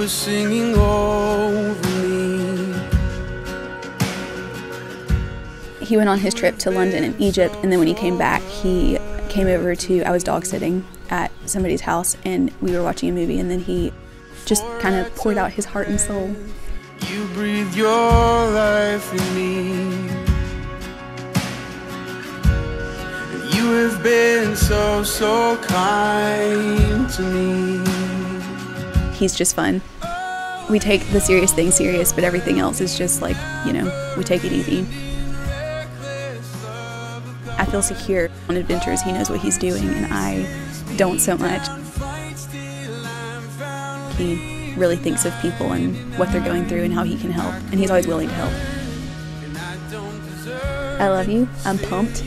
was singing over me. He went on his trip to London and Egypt, and then when he came back, he came over to, I was dog sitting at somebody's house, and we were watching a movie, and then he just kind of poured out his heart and soul. You breathe your life in me. You have been so, so kind to me. He's just fun. We take the serious things serious, but everything else is just like, you know, we take it easy. I feel secure on adventures. He knows what he's doing, and I don't so much. He really thinks of people and what they're going through and how he can help, and he's always willing to help. I love you. I'm pumped.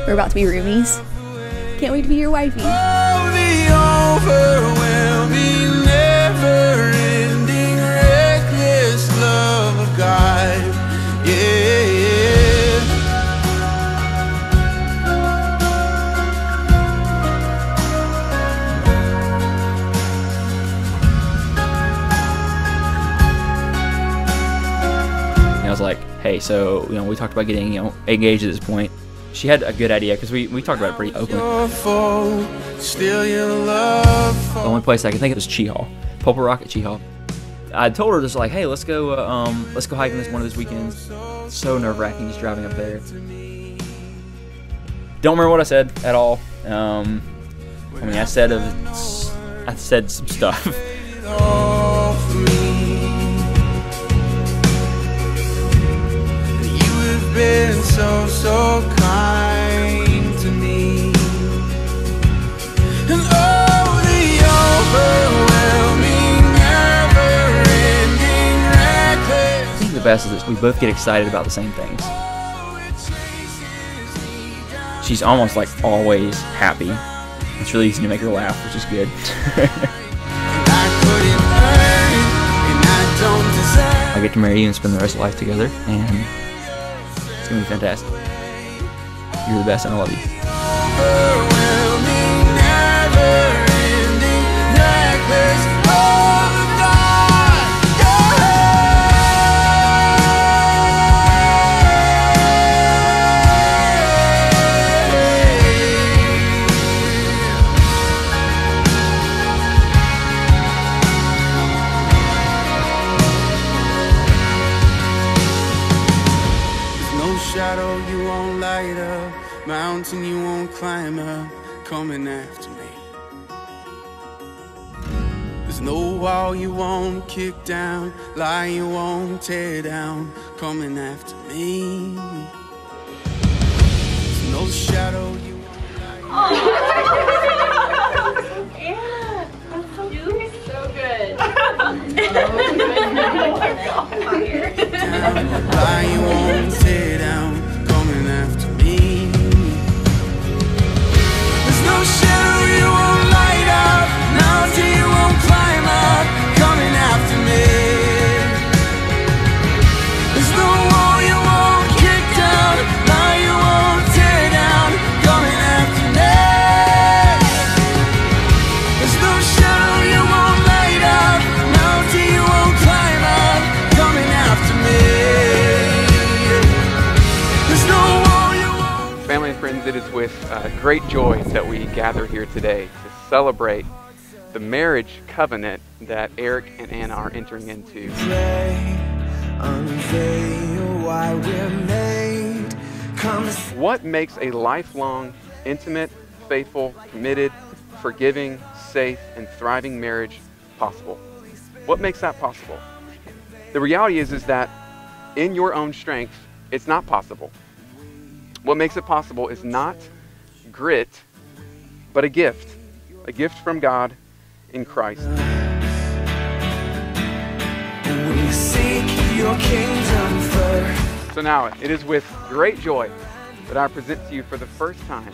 We're about to be roomies. Can't wait to be your wifey. Oh, the overwhelming, never-ending, reckless love of God. Yeah. I was like, hey, so, you know, we talked about getting, you know, engaged at this point. She had a good idea because we talked about it pretty openly. The only place I could think of was Chi Hall, Purple Rock at Chi Hall. I told her just like, hey, let's go hiking this one of those weekends. So nerve-wracking just driving up there. Don't remember what I said at all. I mean, I said some stuff. Been so, so kind to me. And oh, the overwhelming, never-ending, reckless. I think the best is that we both get excited about the same things. She's almost like always happy. It's really easy to make her laugh, which is good. I get to marry you and spend the rest of life together, and it's gonna be fantastic. You're the best, and I love you. Shadow you won't light up, mountain you won't climb up, coming after me. There's no wall you won't kick down, lie you won't tear down, coming after me. There's no shadow you won't light up. Anna, that's so cute. You're so good. Lie you won't tear down, coming after me. There's no shadow you won't light up, mountain you won't climb up, coming after me. There's no wall you won't kick down, lie you won't tear down, coming after me. There's no shadow you won't light up, mountain you won't climb up, coming after me. Family and friends, it is with great joy that we gather here today to celebrate the marriage covenant that Eric and Anna are entering into. What makes a lifelong, intimate, faithful, committed, forgiving, safe, and thriving marriage possible? What makes that possible? The reality is that in your own strength, it's not possible. What makes it possible is not grit, but a gift from God in Christ. We seek your kingdom first. So now, it is with great joy that I present to you for the first time,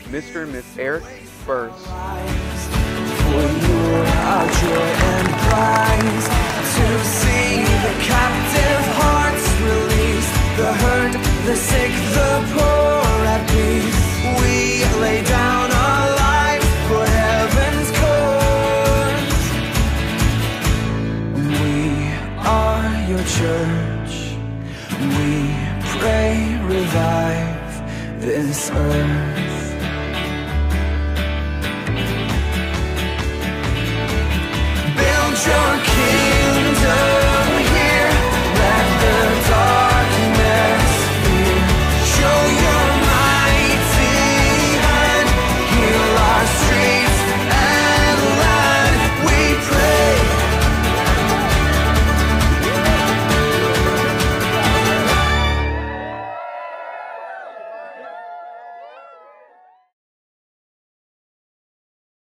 Mr. and Miss Eric Burrs. For you are joy and prize, to see the captive hearts released, the hurt, the sick, the poor at peace. We lay down our lives for heaven's cause. church. We pray, revive this earth.